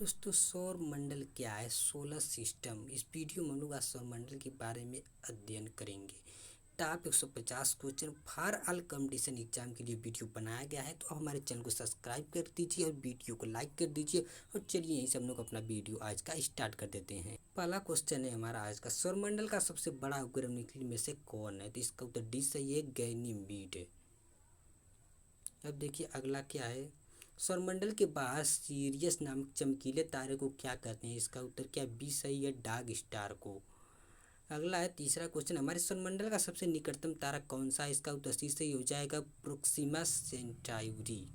दोस्तों सौर मंडल क्या है? Solar system. इस वीडियो में हम लोग आज सौर मंडल के बारे में अध्ययन करेंगे। Top 150 question for all competition exam के लिए वीडियो बनाया गया है, तो हमारे चैनल को सब्सक्राइब कर दीजिए और वीडियो को लाइक कर दीजिए। और चलिए यहीं से हम लोग अपना वीडियो आज का स्टार्ट कर देते हैं। पहला क्वेश्चन है हमारा आज का, सौरमंडल का सबसे बड़ा उपग्रह निम्नलिखित में से कौन है? तो इसका उत्तर डी सही है, गैनीमेड है। अब देखिए अगला क्या है, सौरमंडल के बाहर सीरियस नामक चमकीले तारे को क्या कहते हैं? इसका उत्तर क्या बी सही है, डार्क स्टार को। अगला है तीसरा क्वेश्चन, हमारे सौरमंडल का सबसे निकटतम तारा कौन सा है? इसका उत्तर सी सही हो जाएगा, प्रोक्सिमा सेंटाउरी।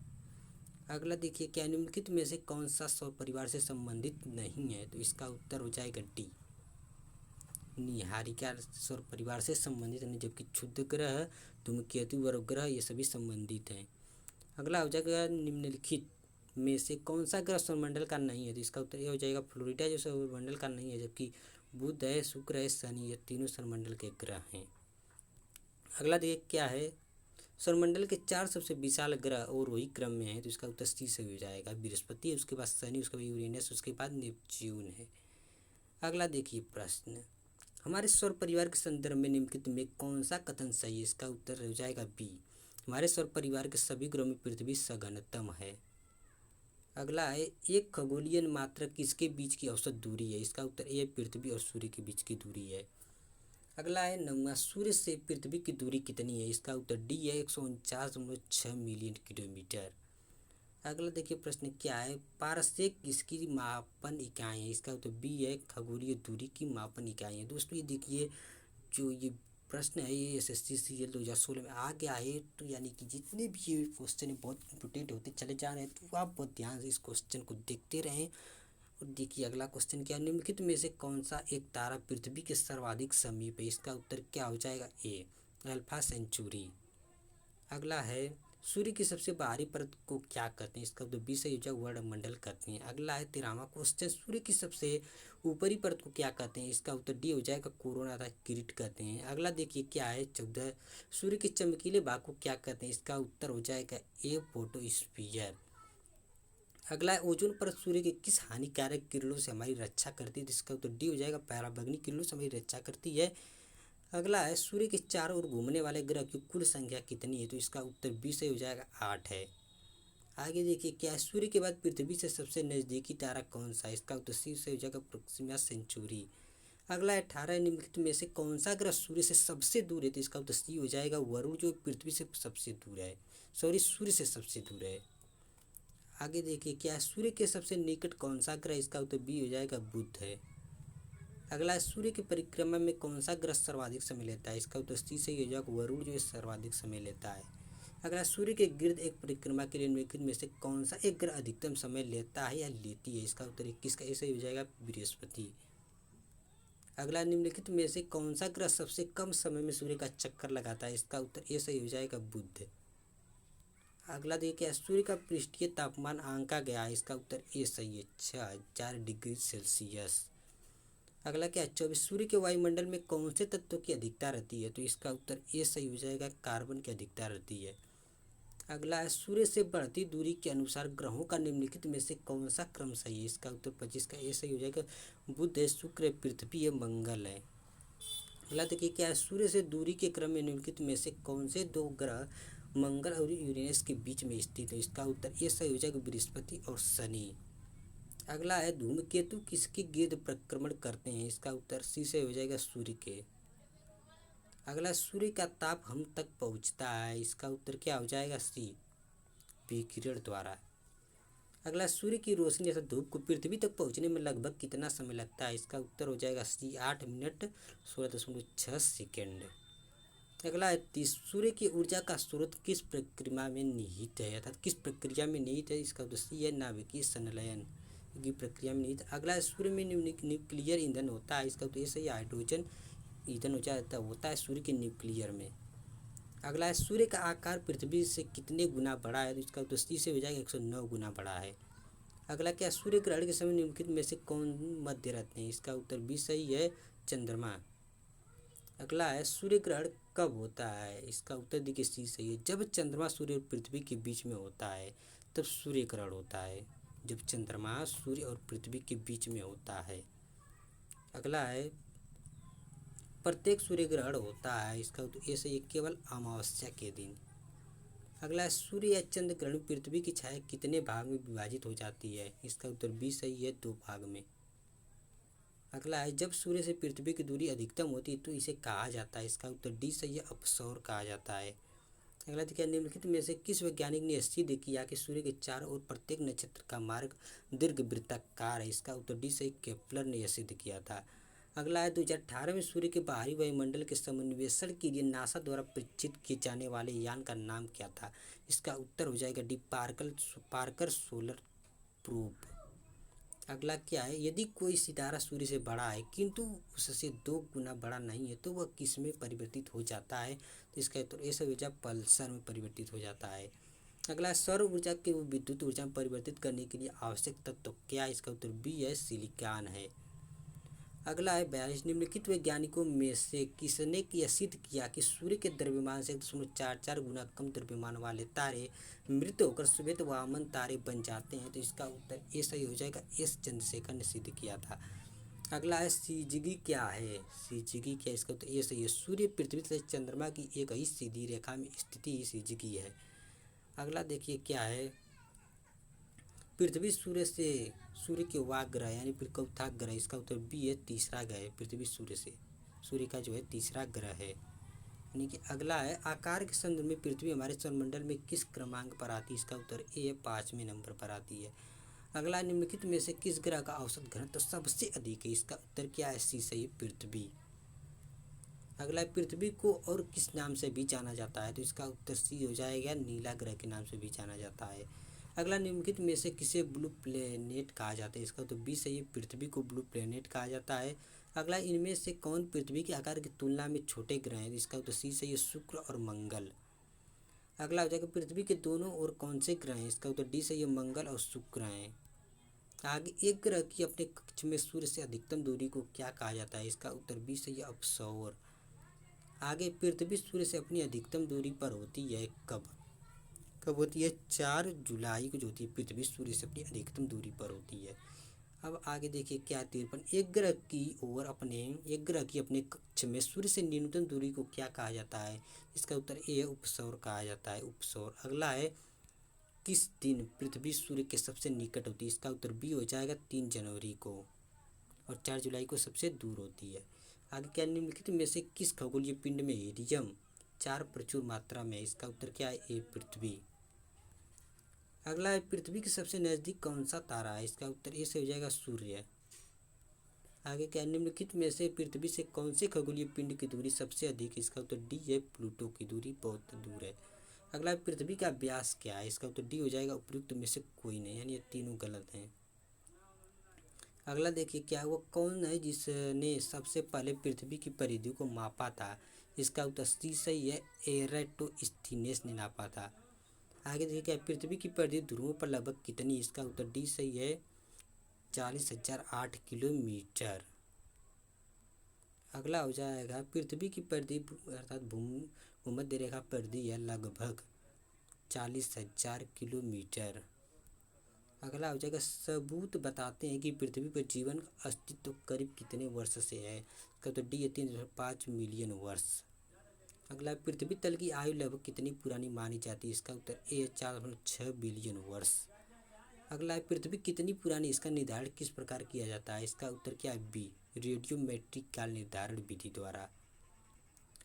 अगला देखिए, क्या निम्नलिखित में से कौन सा सौर परिवार से संबंधित नहीं है? तो इसका उत्तर हो जाएगा डी, निहारिका सौर परिवार से संबंधित नहीं, जबकि क्षुद्र ग्रह, धूमकेतु, उपग्रह ये सभी संबंधित हैं। अगला हो जाएगा, निम्नलिखित में से कौन सा ग्रह सौरमंडल का नहीं है? तो इसका उत्तर ये हो जाएगा फ्लोरिडा, जो सौरमंडल का नहीं है, जबकि बुध है, शुक्र है, शनि, ये तीनों सौरमंडल के ग्रह हैं। अगला देखिए क्या है, सौरमंडल के 4 सबसे विशाल ग्रह और वही क्रम में है, तो इसका उत्तर सी से हो जाएगा, बृहस्पति, उसके बाद शनि, उसके बाद यूरेनस, उसके बाद नेपच्यून है। अगला देखिए प्रश्न, हमारे सौर परिवार के संदर्भ में निम्नलिखित में कौन सा कथन सही है? इसका उत्तर हो जाएगा बी, हमारे सौर परिवार के सभी ग्रहों में पृथ्वी सघनतम है। अगला है, एक खगोलीय मात्रक किसके बीच की औसत दूरी है? इसका उत्तर ए, पृथ्वी और सूर्य के बीच की दूरी है। अगला है नौवां, सूर्य से पृथ्वी की दूरी कितनी है? इसका उत्तर डी है, 149.6 मिलियन किलोमीटर। अगला देखिए प्रश्न क्या है, पारसेक किसकी मापन इकाई है? इसका उत्तर बी है, खगोलीय दूरी की मापन इकाई है। दोस्तों ये देखिए, जो ये प्रश्न है ये एसएससी सीजीएल 2016 में आ गया है, तो यानी कि जितने भी ये क्वेश्चन है बहुत इंपॉर्टेंट होते चले जा रहे हैं, तो आप बहुत ध्यान से इस क्वेश्चन को देखते रहें। और देखिए अगला क्वेश्चन क्या, निम्नलिखित में से कौन सा एक तारा पृथ्वी के सर्वाधिक समीप है? इसका उत्तर क्या हो जाएगा, ए, अल्फा सेंचुरी। अगला है, सूर्य की सबसे बाहरी परत को क्या कहते हैं? इसका उत्तर बी सही हो जाएगा, वर्णमंडल कहते हैं। अगला है 13वां क्वेश्चन, सूर्य की सबसे ऊपरी परत को क्या कहते हैं? इसका उत्तर डी हो जाएगा, कोरोना अर्थात किरीट कहते हैं। अगला देखिए क्या है 14, सूर्य के चमकीले भाग को क्या कहते हैं? इसका उत्तर हो जाएगा ए, फोटोस्फीयर। अगला है, ओजोन परत सूर्य के किस हानिकारक किरणों से हमारी रक्षा करती है? इसका उत्तर डी हो जाएगा, पराबैंगनी किरणों से हमारी रक्षा करती है। अगला है, सूर्य के चारों ओर घूमने वाले ग्रह की कुल संख्या कितनी है? तो इसका उत्तर बी से हो जाएगा, 8 है। आगे देखिए क्या है, सूर्य के बाद पृथ्वी से सबसे नज़दीकी तारा कौन सा है? इसका उत्तर सी से हो जाएगा, प्रोक्सिमा सेंचुरी। अगला है, 18 निम्नलिखित में से कौन सा ग्रह सूर्य से सबसे दूर है? तो इसका उत्तर सी हो जाएगा, वरुण, जो पृथ्वी से सबसे दूर है, सॉरी सूर्य से सबसे दूर है। आगे देखिए क्या है, सूर्य के सबसे निकट कौन सा ग्रह? इसका उत्तर बी हो जाएगा, बुध है। अगला, सूर्य की परिक्रमा में कौन सा ग्रह सर्वाधिक समय लेता है? इसका उत्तर सी सही हो जाएगा, वरुण, जो सर्वाधिक समय लेता है। अगला, सूर्य के गिर्द एक परिक्रमा के लिए निम्नलिखित में से कौन सा एक ग्रह अधिकतम समय लेता है या लेती है? इसका उत्तर 21 का सही हो जाएगा, बृहस्पति। अगला, निम्नलिखित में से कौन सा ग्रह सबसे कम समय में सूर्य का चक्कर लगाता है? इसका उत्तर ए सही हो जाएगा, बुध। अगला देखिए, सूर्य का पृष्ठीय तापमान आंका गया है? इसका उत्तर ए सही है, 6000 डिग्री सेल्सियस। अगला क्या है, 24, सूर्य के वायुमंडल में कौन से तत्वों की अधिकता रहती है? तो इसका उत्तर ए सही हो जाएगा, कार्बन की अधिकता रहती है। अगला है, सूर्य से बढ़ती दूरी के अनुसार ग्रहों का निम्नलिखित में से कौन सा क्रम सही है? इसका उत्तर 25 का ए सही हो जाएगा, बुध है, शुक्र है, पृथ्वी है, मंगल है। अगला देखिए क्या है, सूर्य से दूरी के क्रम में निम्नलिखित में से कौन से 2 ग्रह मंगल और यूरेनस के बीच में स्थित है? इसका उत्तर ए सही हो जाएगा, बृहस्पति और शनि। अगला है, धूमकेतु किसके गिर्द परिक्रमण करते हैं? इसका उत्तर सी से हो जाएगा, सूर्य के। अगला, सूर्य का ताप हम तक पहुंचता है? इसका उत्तर क्या हो जाएगा, सी, विकिरण द्वारा। अगला, सूर्य की रोशनी अर्थात धूप को पृथ्वी तक पहुंचने में लगभग कितना समय लगता है? इसका उत्तर हो जाएगा सी, 8 मिनट 16.6 सेकेंड। अगला है 30, सूर्य की ऊर्जा का स्रोत किस प्रक्रिया में निहित है, अर्थात किस प्रक्रिया में निहित है? इसका उत्तर सी है, नाभिकीय संलयन की प्रक्रिया में निहित। अगला, सूर्य में न्यूक्लियर ईंधन होता है? इसका उत्तर ये सही, हाइड्रोजन ईंधन होता है सूर्य के न्यूक्लियर में। अगला है, सूर्य का आकार पृथ्वी से कितने गुना बड़ा है? तो इसका उत्तर सी से हो जाएगा, 109 गुना बड़ा है। अगला क्या, सूर्य ग्रहण के समय निम्नलिखित में से कौन मध्य रहते हैं? इसका उत्तर बी सही है, चंद्रमा। अगला है, सूर्य ग्रहण कब होता है? इसका उत्तर देखिए सी सही है, जब चंद्रमा सूर्य और पृथ्वी के बीच में होता है तब सूर्य ग्रहण होता है, जब चंद्रमा सूर्य और पृथ्वी के बीच में होता है। अगला है प्रत्येक सूर्य ग्रहण होता है, इसका उत्तर ए सही है, केवल अमावस्या के दिन। अगला है सूर्य या चंद्र ग्रहण पृथ्वी की छाया कितने भाग में विभाजित हो जाती है, इसका उत्तर बी सही है, 2 भाग में। अगला है जब सूर्य से पृथ्वी की दूरी अधिकतम होती है तो इसे कहा जाता है, इसका उत्तर डी सही है, अपसौर कहा जाता है। अगला देखिए निम्नलिखित में से किस वैज्ञानिक ने सिद्ध किया कि सूर्य के चारों ओर प्रत्येक नक्षत्र का मार्ग दीर्घवृत्ताकार है, इसका उत्तर डी सही, केपलर ने यह सिद्ध किया था। अगला है 2018 में सूर्य के बाहरी वायुमंडल के समन्वेषण के लिए नासा द्वारा परीक्षित किए जाने वाले यान का नाम क्या था, इसका उत्तर हो जाएगा डी, पार्कर सोलर प्रोब। अगला क्या है यदि कोई सितारा सूर्य से बड़ा है किंतु उससे 2 गुना बड़ा नहीं है तो वह किस में परिवर्तित हो जाता है, तो इसका उत्तर ऐसा ऊर्जा पल्सर में परिवर्तित हो जाता है। अगला सौर ऊर्जा के विद्युत ऊर्जा में परिवर्तित करने के लिए आवश्यक तत्व क्या है, इसका उत्तर बी है, सिलिकॉन है। अगला है 42 निम्नलिखित वैज्ञानिकों में से किसने यह सिद्ध किया कि सूर्य के द्रव्यमान से 1.44 गुना कम द्रव्यमान वाले तारे मृत होकर श्वेत वामन तारे बन जाते हैं, तो इसका उत्तर ए सही हो जाएगा, एस चंद्रशेखर ने सिद्ध किया था। अगला है सीजिगी क्या है, सीजिगी क्या, इसका उत्तर ए सही है, सूर्य पृथ्वी से चंद्रमा की एक ही सीधी रेखा में स्थिति ही सीजिगी है। अगला देखिए क्या है पृथ्वी सूर्य के वाक ग्रह यानी चौथा ग्रह, इसका उत्तर बी है, तीसरा ग्रह है, पृथ्वी सूर्य का जो है तीसरा ग्रह है। यानी कि अगला है आकार के संदर्भ में पृथ्वी हमारे सौरमंडल में किस क्रमांक पर आती है, इसका उत्तर ए है, 5वें नंबर पर आती है। अगला निम्नलिखित में से किस ग्रह का औसत घनत्व सबसे अधिक है, इसका उत्तर क्या है, सी सही, पृथ्वी। अगला पृथ्वी को और किस नाम से भी जाना जाता है, तो इसका उत्तर सी हो जाएगा, नीला ग्रह के नाम से भी जाना जाता है। अगला निम्नलिखित में से किसे ब्लू प्लेनेट कहा जाता है, इसका उत्तर बी सही है, पृथ्वी को ब्लू प्लेनेट कहा जाता है। अगला इनमें से कौन पृथ्वी के आकार की तुलना में छोटे ग्रह हैं, इसका उत्तर सी सही है, शुक्र और मंगल। अगला हो जाएगा पृथ्वी के दोनों ओर कौन से ग्रह हैं, इसका उत्तर डी सही है, मंगल और शुक्र हैं। आगे एक ग्रह की अपने कक्ष में सूर्य से अधिकतम दूरी को क्या कहा जाता है, इसका उत्तर बी सही है, अपसौर। आगे पृथ्वी सूर्य से अपनी अधिकतम दूरी पर होती है कब होती है, 4 जुलाई को जो होती है पृथ्वी सूर्य से अपनी अधिकतम दूरी पर होती है। अब आगे देखिए क्या 53 एक ग्रह की अपने कक्ष में सूर्य से न्यूनतम दूरी को क्या कहा जाता है, इसका उत्तर ए है, उपसौर कहा जाता है, उपसौर। अगला है किस दिन पृथ्वी सूर्य के सबसे निकट होती है, इसका उत्तर बी हो जाएगा, 3 जनवरी को, और 4 जुलाई को सबसे दूर होती है। आगे क्या निम्नलिखित में से किस खगोलीय पिंड में हीलियम 4 प्रचुर मात्रा में, इसका उत्तर क्या है, ए, पृथ्वी। अगला है पृथ्वी के सबसे नज़दीक कौन सा तारा है, इसका उत्तर ए से हो जाएगा, सूर्य। आगे क्या निम्नलिखित में से पृथ्वी से कौन से खगोलीय पिंड की दूरी सबसे अधिक है, इसका उत्तर डी है, प्लूटो की दूरी बहुत दूर है। अगला है पृथ्वी का व्यास क्या है, इसका उत्तर डी हो जाएगा, उपयुक्त में से कोई नहीं, यानी ये तीनों गलत हैं। अगला देखिए क्या वो कौन है जिसने सबसे पहले पृथ्वी की परिधि को मापा था, इसका उत्तर सी सही है, एरेटोस्थीनेस ने नापा था। आगे देखिए क्या पृथ्वी की परिधि ध्रुवों पर लगभग कितनी, इसका उत्तर डी सही है, 40,008 किलोमीटर। अगला हो जाएगा पृथ्वी की परिधि अर्थात भूमध्य रेखा परिधि है लगभग 40,000 किलोमीटर। अगला हो जाएगा सबूत बताते हैं कि पृथ्वी पर जीवन का अस्तित्व करीब कितने वर्ष से है, इसका तो डी है, 3.5 मिलियन वर्ष। अगला पृथ्वी तल की आयु लगभग कितनी पुरानी मानी जाती है, इसका उत्तर ए, 4.6 बिलियन वर्ष। अगला है पृथ्वी कितनी पुरानी, इसका निर्धारण किस प्रकार किया जाता है, इसका उत्तर क्या है, बी, रेडियोमेट्रिक काल निर्धारण विधि द्वारा।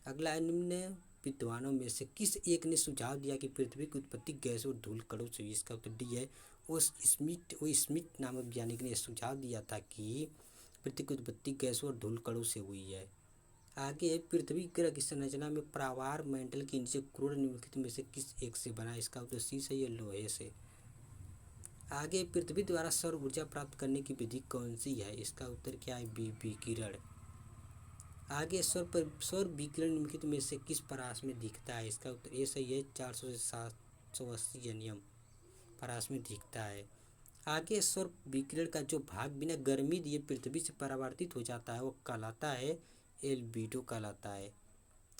अगला है निम्न विद्वानों में से किस एक ने सुझाव दिया कि पृथ्वी की उत्पत्ति गैस और धूल कणों से हुई, इसका उत्तर डी है, ओ स्मिथ नामक वैज्ञानिक ने सुझाव दिया था कि पृथ्वी की उत्पत्ति गैस और धूल कणों से हुई है। आगे पृथ्वी ग्रह की संरचना में प्रावार मंडल के नीचे क्रोड निम्नलिखित में से किस एक से बना, इसका उत्तर सी सही है, लोहे से। आगे पृथ्वी द्वारा सौर ऊर्जा प्राप्त करने की विधि कौन सी है, इसका उत्तर क्या है, बी, विकिरण। आगे सौर विकिरण निम्नलिखित में से किस परास में दिखता है, इसका उत्तर ए सही है, 400 से 780 एनएम परास में दिखता है। आगे सौर विकिरण का जो भाग बिना गर्मी दिए पृथ्वी से परावर्तित हो जाता है वो कहलाता है, एल्बिडो कहलाता है।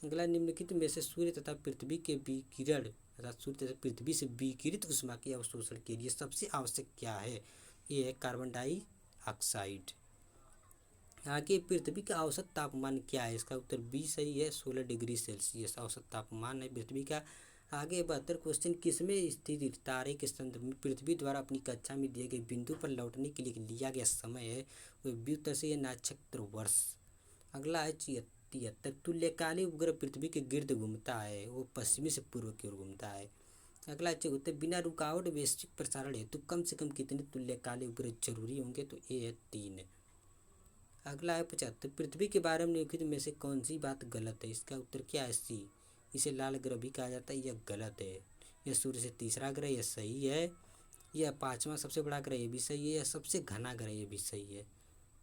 अगला, निम्नलिखित में से सूर्य तथा पृथ्वी के विकिरण अर्थात सूर्य तथा पृथ्वी से विकिरित ऊष्मा के अवशोषण के लिए सबसे आवश्यक क्या है? ये है कार्बन डाइऑक्साइड। आगे, पृथ्वी का औसत तापमान क्या है? इसका उत्तर बी सही है, 16 डिग्री सेल्सियस औसत तापमान है पृथ्वी का। आगे 72 क्वेश्चन, किसमें स्थित तारे के संदर्भ में पृथ्वी द्वारा अपनी कक्षा में दिए गए बिंदु पर लौटने के लिए लिया गया समय है? वह व्युत्पत्ति नक्षत्र वर्ष। अगला है 73, तुल्यकालिक उपग्रह पृथ्वी के गिर्द घूमता है, वो पश्चिमी से पूर्व की ओर घूमता है। अगला 74, बिना रुकावट वैश्विक प्रसारण हेतु कम से कम कितने तुल्यकालिक उपग्रह जरूरी होंगे? तो ये है 3। अगला है 75, पृथ्वी के बारे में निम्नलिखित में से कौन सी बात गलत है? इसका उत्तर क्या है? सी, इसे लाल ग्रह भी कहा जाता है, यह गलत है। यह सूर्य से तीसरा ग्रह, यह सही है। यह पांचवा सबसे बड़ा ग्रह, यह भी सही है। यह सबसे घना ग्रह, यह भी सही है।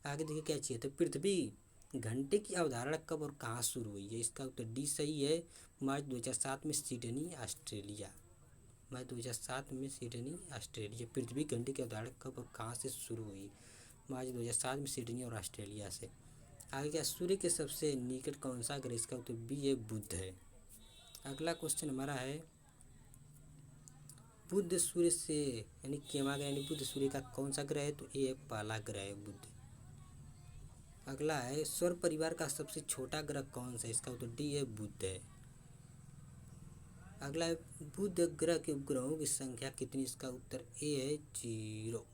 आगे देखिए क्या चाहिए, तो पृथ्वी घंटे की अवधारणा कब और कहाँ शुरू हुई है? इसका उत्तर डी सही है, मार्च 2007 में सिडनी, ऑस्ट्रेलिया। मार्च 2007 में सिडनी, ऑस्ट्रेलिया। पृथ्वी घंटे की अवधारणा कब और कहाँ से शुरू हुई? मार्च 2007 में सिडनी और ऑस्ट्रेलिया से। आगे क्या, सूर्य के सबसे निकट कौन सा ग्रह? इसका उत्तर बी है, बुध है। अगला क्वेश्चन हमारा है, बुध सूर्य से यानी केमा ग्रह यानी बुध सूर्य का कौन सा ग्रह है? तो ये पहला ग्रह है, बुध। अगला है, सौर परिवार का सबसे छोटा ग्रह कौन सा है? इसका उत्तर डी है, बुध है। अगला है, बुध ग्रह के उपग्रहों की संख्या कितनी? इसका उत्तर ए है, 0।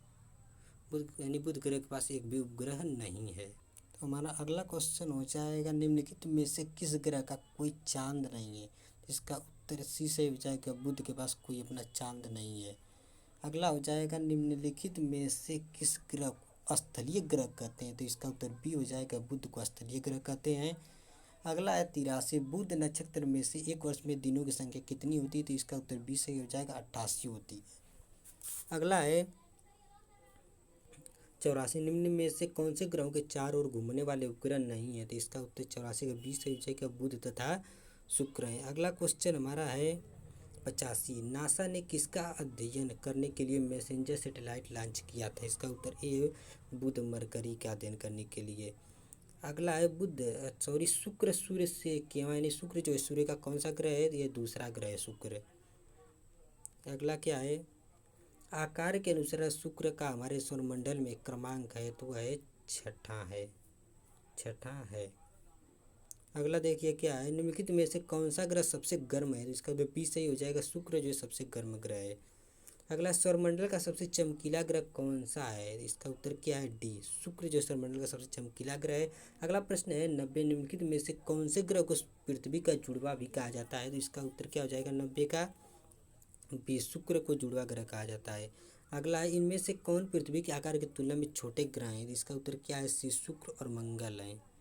बुध यानी बुध ग्रह के पास एक भी उपग्रह नहीं है। तो हमारा अगला क्वेश्चन हो जाएगा, निम्नलिखित में से किस ग्रह का कोई चांद नहीं है? इसका उत्तर सी से हो जाएगा, बुध के पास कोई अपना चांद नहीं है। अगला हो जाएगा, निम्नलिखित में से किस ग्रह को स्थलीय ग्रह कहते हैं? तो इसका उत्तर बी हो जाएगा, बुध को स्थलीय ग्रह कहते हैं। अगला है 83, बुध नक्षत्र में से एक वर्ष में दिनों की संख्या कितनी होती है? तो इसका उत्तर बी सही हो जाएगा, 88 होती है। अगला है 84, निम्न में से कौन से ग्रहों के चारों ओर घूमने वाले उपग्रह नहीं है? तो इसका उत्तर 84 का बी सही हो जाएगा, बुध तथा शुक्र है। अगला क्वेश्चन हमारा है 85, नासा ने किसका अध्ययन करने के लिए मैसेंजर सैटेलाइट लॉन्च किया था? इसका उत्तर ए, बुध मरकरी का अध्ययन करने के लिए। अगला है शुक्र सूर्य से केवा यानी शुक्र जो है सूर्य का कौन सा ग्रह है? यह दूसरा ग्रह है, शुक्र। अगला क्या है, आकार के अनुसार शुक्र का हमारे सौरमंडल में क्रमांक है, तो वह है छठा है। अगला देखिए क्या है, निम्नलिखित में से कौन सा ग्रह सबसे गर्म है? इसका तो बी सही हो जाएगा, शुक्र जो है सबसे गर्म ग्रह है। अगला, सौरमंडल का सबसे चमकीला ग्रह कौन सा है? इसका उत्तर क्या है? डी, शुक्र जो सौरमंडल का सबसे चमकीला ग्रह है। अगला प्रश्न है 90, निम्नलिखित में से कौन से ग्रह को पृथ्वी का जुड़वा भी कहा जाता है? तो इसका उत्तर क्या हो जाएगा? 90 का बी, शुक्र को जुड़वा ग्रह कहा जाता है। अगला है, इनमें से कौन पृथ्वी के आकार की तुलना में छोटे ग्रह हैं? इसका उत्तर क्या है? सी, शुक्र और मंगल है।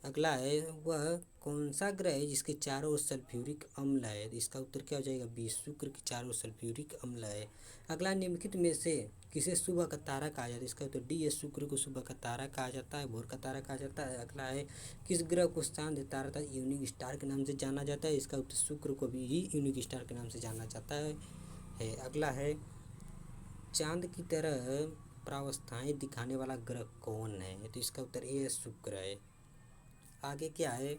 अगला है, वह कौन सा ग्रह है जिसके चारों ओर सल्फ्यूरिक अम्ल है? इसका उत्तर क्या हो जाएगा? बी, शुक्र के चारों ओर सल्फ्यूरिक अम्ल है। अगला, निम्नलिखित में से किसे सुबह का तारा कहा जाता है? इसका उत्तर डी है, शुक्र को सुबह का तारा कहा जाता है, भोर का तारा कहा जाता है। अगला है, किस ग्रह को शांत तारा तथा यूनिक स्टार के नाम से जाना जाता है? इसका उत्तर शुक्र को भी ही यूनिक स्टार के नाम से जाना जाता है। अगला है, चांद की तरह प्रावस्थाएं दिखाने वाला ग्रह कौन है? तो इसका उत्तर ए है, शुक्र है। आगे क्या है,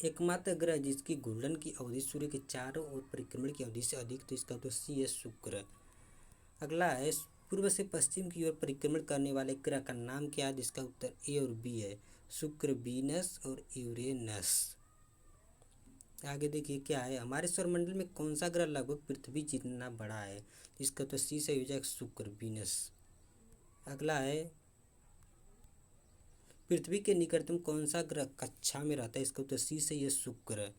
एकमात्र ग्रह जिसकी घूर्णन की अवधि सूर्य के चारों ओर परिक्रमण की अवधि से अधिक? तो इसका उत्तर सी है, शुक्र। अगला है, पूर्व से पश्चिम की ओर परिक्रमण करने वाले ग्रह का नाम क्या है? जिसका उत्तर ए और बी है, शुक्र, वीनस और यूरेनस। आगे देखिए क्या है, हमारे सौरमंडल में कौन सा ग्रह लगभग पृथ्वी जितना बड़ा है? इसका तो सी से हो जाएगा, शुक्र, वीनस। अगला है, पृथ्वी के निकटतम कौन सा ग्रह कक्षा में रहता है? इसका उत्तर सी से ये शुक्र।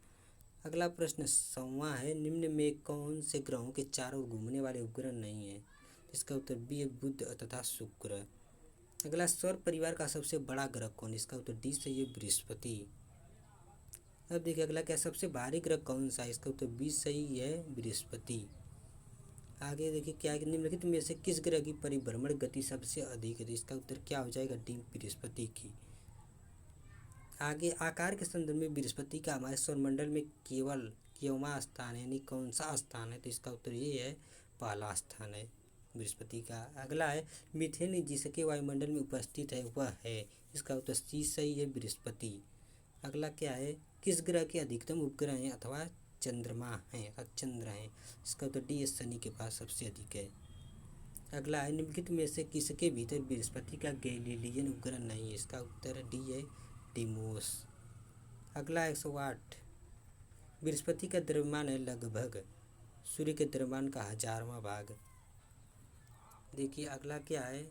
अगला प्रश्न 100वां है, निम्न में कौन से ग्रहों के चारों ओर घूमने वाले उपग्रह नहीं है? इसका उत्तर बी है, बुध तथा शुक्र। अगला, सौर परिवार का सबसे बड़ा ग्रह कौन? इसका उत्तर डी से ये बृहस्पति। अब देखिए अगला क्या, सबसे भारी ग्रह कौन सा है? इसका उत्तर बी सही है, बृहस्पति। आगे देखिए क्या है, निम्नलिखित में से किस ग्रह की परिभ्रमण गति सबसे अधिक है? इसका उत्तर क्या हो जाएगा? डी, बृहस्पति की। आगे, आकार के संदर्भ में बृहस्पति का हमारे सौरमंडल में केवल क्यों स्थान है यानी कौन सा स्थान है? तो इसका उत्तर ये है, पहला स्थान है बृहस्पति का। अगला है, मीथेन जिसके वायुमंडल में उपस्थित है वह है? इसका उत्तर सी सही है, बृहस्पति। अगला क्या है, किस ग्रह के अधिकतम उपग्रह हैं अथवा चंद्रमा हैं अर्थात चंद्र हैं? इसका उत्तर डी है, शनि के पास सबसे अधिक है। अगला है, निम्नलिखित में से किसके भीतर बृहस्पति का गैलीलियन उपग्रह नहीं है? इसका उत्तर डी है, डिमोस। अगला 108, बृहस्पति का द्रव्यमान है लगभग सूर्य के द्रव्यमान का 1000वां भाग। देखिए अगला क्या है,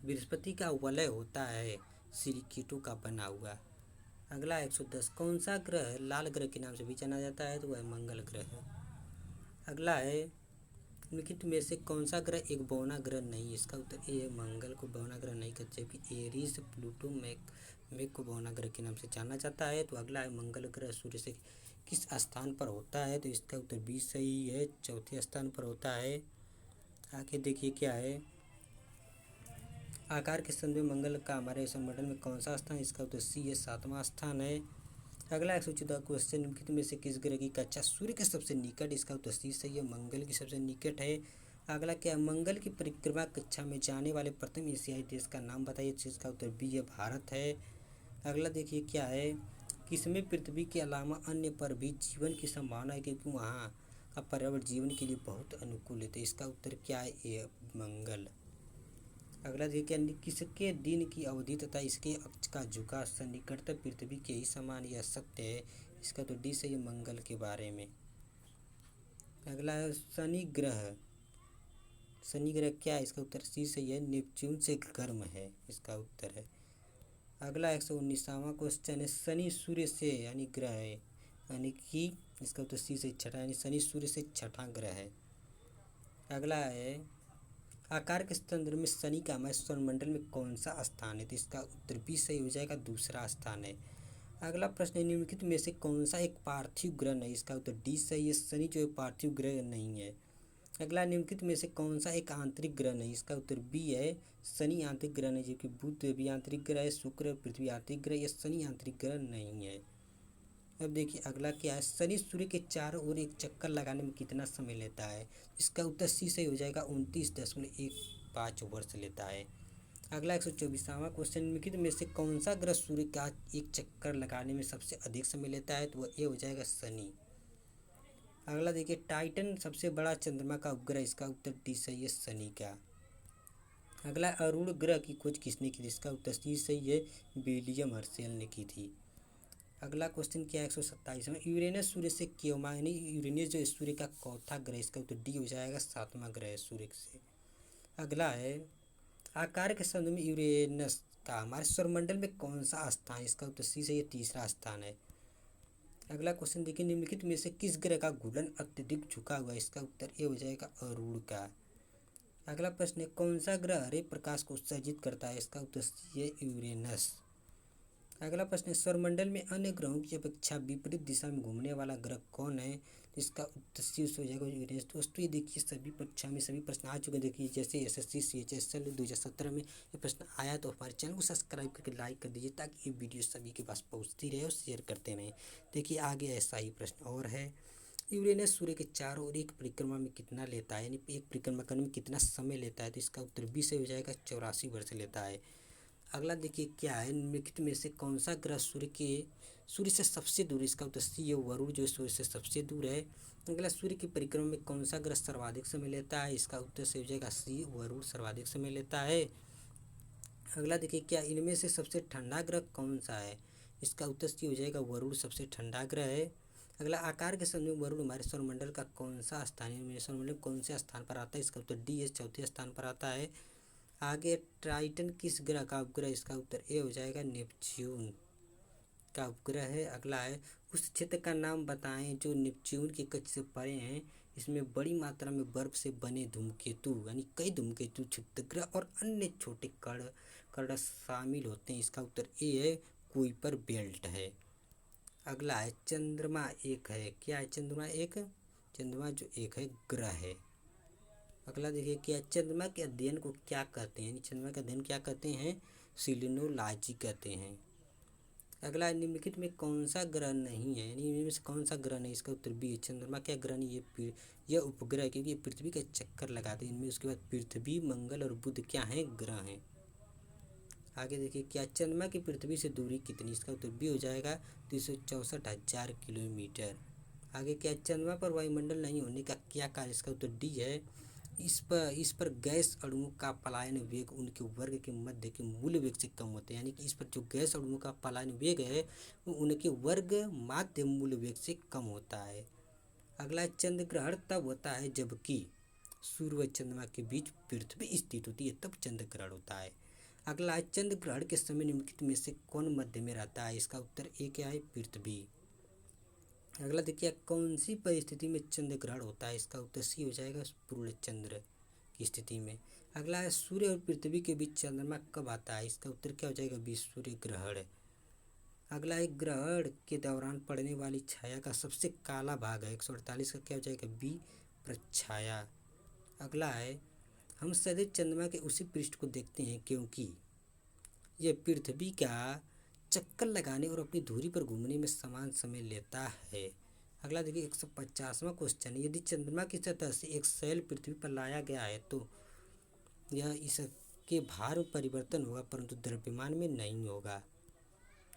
बृहस्पति का वलय होता है सिलिकेटों का बना हुआ। अगला 110, कौन सा ग्रह लाल ग्रह के नाम से भी जाना जाता है? तो वह मंगल ग्रह है। अगला है, निम्नलिखित में से कौन सा ग्रह एक बौना ग्रह नहीं है? इसका उत्तर ए है, मंगल को बौना ग्रह नहीं कहते, जबकि एरीज प्लूटो मैक को बौना ग्रह के नाम से जाना जाता है। तो अगला है, मंगल ग्रह सूर्य से किस स्थान पर होता है? तो इसका उत्तर बी सही है, चौथे स्थान पर होता है। आगे देखिए क्या है, आकार के संदर्भ में मंगल का हमारे सौरमंडल में कौन सा स्थान? इसका उत्तर सी है, 7वां स्थान है। अगला 114 क्वेश्चन, निम्नलिखित में से किस ग्रह की कक्षा सूर्य के सबसे निकट? इसका उत्तर सी सही है, मंगल की सबसे निकट है। अगला क्या है, मंगल की परिक्रमा कक्षा में जाने वाले प्रथम एशियाई देश का नाम बताइए? इसका उत्तर बी है, भारत है। अगला देखिए क्या है, किसमें पृथ्वी के अलावा अन्य पर भी जीवन की संभावना है क्योंकि वहाँ का पर्यावरण जीवन के लिए बहुत अनुकूल है? तो इसका उत्तर क्या है, ए मंगल। अगला देखिए, किसके दिन की अवधि तथा इसके अक्ष का झुकाव सन्निकटतम पृथ्वी के ही समान यह सत्य है? इसका तो डी सही है, मंगल के बारे में। अगला है, शनि ग्रह क्या है? इसका उत्तर सी सही है, नेपच्यून से गर्म है, इसका उत्तर है। अगला 119वां क्वेश्चन है, शनि सूर्य से यानी ग्रह है, यानी कि इसका उत्तर सी से छठा, यानी शनि सूर्य से छठा ग्रह है। अगला है, आकार के संदर्भ में शनि का हमारे सौरमंडल में कौन सा स्थान है? तो इसका उत्तर बी सही हो जाएगा, दूसरा स्थान है। अगला प्रश्न है, निम्नलिखित में से कौन सा एक पार्थिव ग्रह नहीं? इसका उत्तर डी सही है, शनि जो है पार्थिव ग्रह नहीं है। अगला, निम्नलिखित में से कौन सा एक आंतरिक ग्रह नहीं? इसका उत्तर बी है, शनि आंतरिक ग्रह नहीं, जबकि बुध भी आंतरिक ग्रह है, शुक्र पृथ्वी आंतरिक ग्रह, या शनि आंतरिक ग्रह नहीं है। अब देखिए अगला क्या है, शनि सूर्य के चारों ओर एक चक्कर लगाने में कितना समय लेता है? इसका उत्तर सी सही हो जाएगा, 29.15 वर्ष लेता है। अगला 124वां क्वेश्चन, निम्नलिखित में से कौन सा ग्रह सूर्य का एक चक्कर लगाने में सबसे अधिक समय लेता है? तो वह ए हो जाएगा, शनि। अगला देखिए, टाइटन सबसे बड़ा चंद्रमा का उपग्रह, इसका उत्तर डी सही है, शनि का। अगला, अरुण ग्रह की खोज किसने की थी? इसका उत्तर डी सही है, विलियम हर्शेल ने की थी। अगला क्वेश्चन क्या है, 127वां, यूरेनस सूर्य से क्यों यानी यूरेनस जो सूर्य का चौथा ग्रह, इसका उत्तर डी हो जाएगा, 7वां ग्रह सूर्य से। अगला है, आकार के संदर्भ में यूरेनस का हमारे सौरमंडल में कौन सा स्थान है? इसका उत्तर सी से ये तीसरा स्थान है। अगला क्वेश्चन देखिए, निम्नलिखित में से किस ग्रह का घूर्णन अत्यधिक झुका हुआ है? इसका उत्तर ए हो जाएगा, अरुण का। अगला प्रश्न है, कौन सा ग्रह हरे प्रकाश को उत्सर्जित करता है? इसका उत्तर सी है, यूरेनस। अगला प्रश्न है, सौरमंडल में अन्य ग्रहों की अपेक्षा विपरीत दिशा में घूमने वाला ग्रह कौन है? इसका उत्तर सी हो जाएगा, यूरेनस। दोस्तों ये देखिए सभी परीक्षा में सभी प्रश्न आ चुके हैं। देखिए जैसे एसएससी CHSL 2017 में ये प्रश्न आया, तो हमारे चैनल को सब्सक्राइब करके लाइक कर दीजिए ताकि ये वीडियो सभी के पास पहुंचती रहे और शेयर करते रहें। देखिए आगे ऐसा ही प्रश्न और है, यूरेनस सूर्य के चारों ओर एक परिक्रमा में कितना लेता है, यानी एक परिक्रमा करने में कितना समय लेता है? तो इसका उत्तर बी से हो जाएगा, 84 वर्ष लेता है। अगला देखिए क्या है, निम्नलिखित में से कौन सा ग्रह सूर्य से सबसे दूर? इसका उत्तर सी है, वरुण जो सूर्य से सबसे दूर है। अगला, सूर्य की परिक्रमा में कौन सा ग्रह सर्वाधिक समय लेता है? इसका उत्तर से हो जाएगा सी, वरुण सर्वाधिक समय लेता है। अगला देखिए, क्या इनमें से सबसे ठंडा ग्रह कौन सा है? इसका उत्तर सी हो जाएगा, वरुण सबसे ठंडा ग्रह है। अगला, आकार के संदर्भ में वरुण हमारे सौरमंडल का कौन सा स्थान है, मेरे सौरमंडल कौन से स्थान पर आता है? इसका उत्तर डी है, चौथे स्थान पर आता है। आगे, टाइटन किस ग्रह का उपग्रह? इसका उत्तर ए हो जाएगा, नेपच्यून का उपग्रह है। अगला है, उस क्षेत्र का नाम बताएं जो नेपच्यून के कक्ष से परे हैं, इसमें बड़ी मात्रा में बर्फ से बने धूमकेतु यानी कई धूमकेतु, क्षुद्रग्रह और अन्य छोटे कण शामिल होते हैं। इसका उत्तर ए है, कुइपर बेल्ट है। अगला है, चंद्रमा एक है, क्या है चंद्रमा एक? चंद्रमा जो एक है ग्रह है। अगला देखिए, क्या चंद्रमा के अध्ययन को क्या कहते हैं, चंद्रमा का अध्ययन क्या कहते हैं? सीलिनोलॉजी कहते हैं। अगला, निम्नलिखित में कौन सा ग्रह नहीं है, यानी इनमें से कौन सा ग्रह नहीं? इसका उत्तर बी है, चंद्रमा क्या ग्रह नहीं, ये उपग्रह है क्योंकि ये पृथ्वी का चक्कर लगाते हैं इनमें। उसके बाद पृथ्वी, मंगल और बुध क्या हैं, ग्रह हैं। आगे देखिए, क्या चंद्रमा की पृथ्वी से दूरी कितनी? इसका उत्तर बी हो जाएगा 364,000 किलोमीटर। आगे, क्या चंद्रमा पर वायुमंडल नहीं होने का क्या कार्य? इसका उत्तर डी है, इस पर गैस अणुओं का पलायन वेग उनके वर्ग के मध्य के मूल वेग से कम होते हैं। यानी कि इस पर जो गैस अणुओं का पलायन वेग है वो उनके वर्ग माध्य मूल वेग से कम होता है। अगला, चंद्र ग्रहण तब होता है जबकि सूर्य व चंद्रमा के बीच पृथ्वी स्थित होती है, तब चंद्र ग्रहण होता है। अगला, चंद्र ग्रहण के समय निम्नलिखित में से कौन मध्य में रहता है? इसका उत्तर ए क्या है? पृथ्वी। अगला देखिए, कौन सी परिस्थिति में चंद्र ग्रहण होता है? इसका उत्तर सी हो जाएगा, पूर्ण चंद्र की स्थिति में। अगला है, सूर्य और पृथ्वी के बीच चंद्रमा कब आता है? इसका उत्तर क्या हो जाएगा? बी, सूर्य ग्रहण। अगला, एक ग्रहण के दौरान पड़ने वाली छाया का सबसे काला भाग है 148 का, क्या हो जाएगा? बी, प्रच्छाया। अगला है, हम सदैव चंद्रमा के उसी पृष्ठ को देखते हैं क्योंकि यह पृथ्वी का चक्कर लगाने और अपनी धुरी पर घूमने में समान समय लेता है। अगला देखिए, 150वां क्वेश्चन, यदि चंद्रमा की सतह से एक शैल पृथ्वी पर लाया गया है तो यह इसके भार में परिवर्तन होगा परंतु द्रव्यमान में नहीं होगा।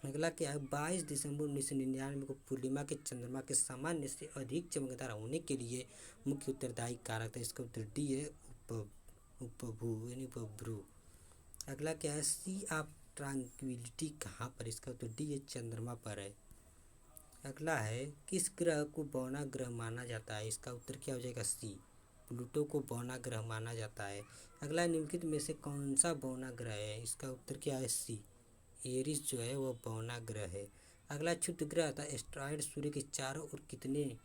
अगला क्या है, 22 दिसंबर 1999 को पूर्णिमा के चंद्रमा के सामान्य से अधिक चमकदार होने के लिए मुख्य उत्तरदायी कारक था? इसका उत्तर डी है, उपभू यानी उपभ्रू। अगला क्या है, सी ऑफ ट्रांक्विलिटी कहाँ पर? इसका उत्तर डी है, चंद्रमा पर है। अगला है, किस ग्रह को बौना ग्रह माना जाता है? इसका उत्तर क्या हो जाएगा? सी, प्लूटो को बौना ग्रह माना जाता है। अगला, निम्नलिखित में से कौन सा बौना ग्रह है? इसका उत्तर क्या है? सी, एरिस जो है वह बौना ग्रह है। अगला, क्षुद्र ग्रह था एस्ट्रॉयड सूर्य के चारों ओर कितने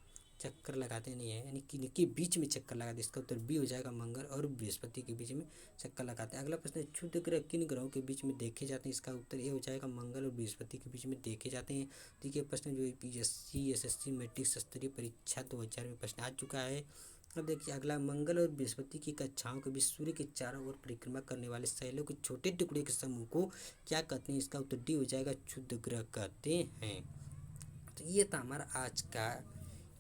चक्कर लगाते नहीं है, यानी कि इनके बीच में चक्कर लगाते? इसका उत्तर बी हो जाएगा, मंगल और बृहस्पति के बीच में चक्कर लगाते हैं। अगला प्रश्न है, क्षुद्र ग्रह किन ग्रहों के बीच में देखे जाते हैं? इसका उत्तर ए हो जाएगा, मंगल और बृहस्पति के बीच में देखे जाते हैं। देखिए, प्रश्न जो यूपीएससी एसएससी मैट्रिक स्तरीय परीक्षा 2000 में प्रश्न आ चुका है। अब देखिए, अगला, मंगल और बृहस्पति की कक्षाओं के बीच सूर्य के चारों ओर परिक्रमा करने वाले शैलों के छोटे टुकड़े के समूह को क्या कहते हैं? इसका उत्तर डी हो जाएगा, क्षुद्र ग्रह कहते हैं। तो ये था हमारा आज का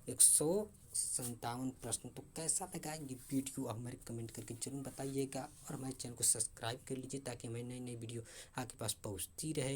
157 प्रश्न। तो कैसा लगा ये वीडियो हमारे कमेंट करके जरूर बताइएगा और हमारे चैनल को सब्सक्राइब कर लीजिए ताकि हमारी नई नई वीडियो आपके पास पहुंचती रहे।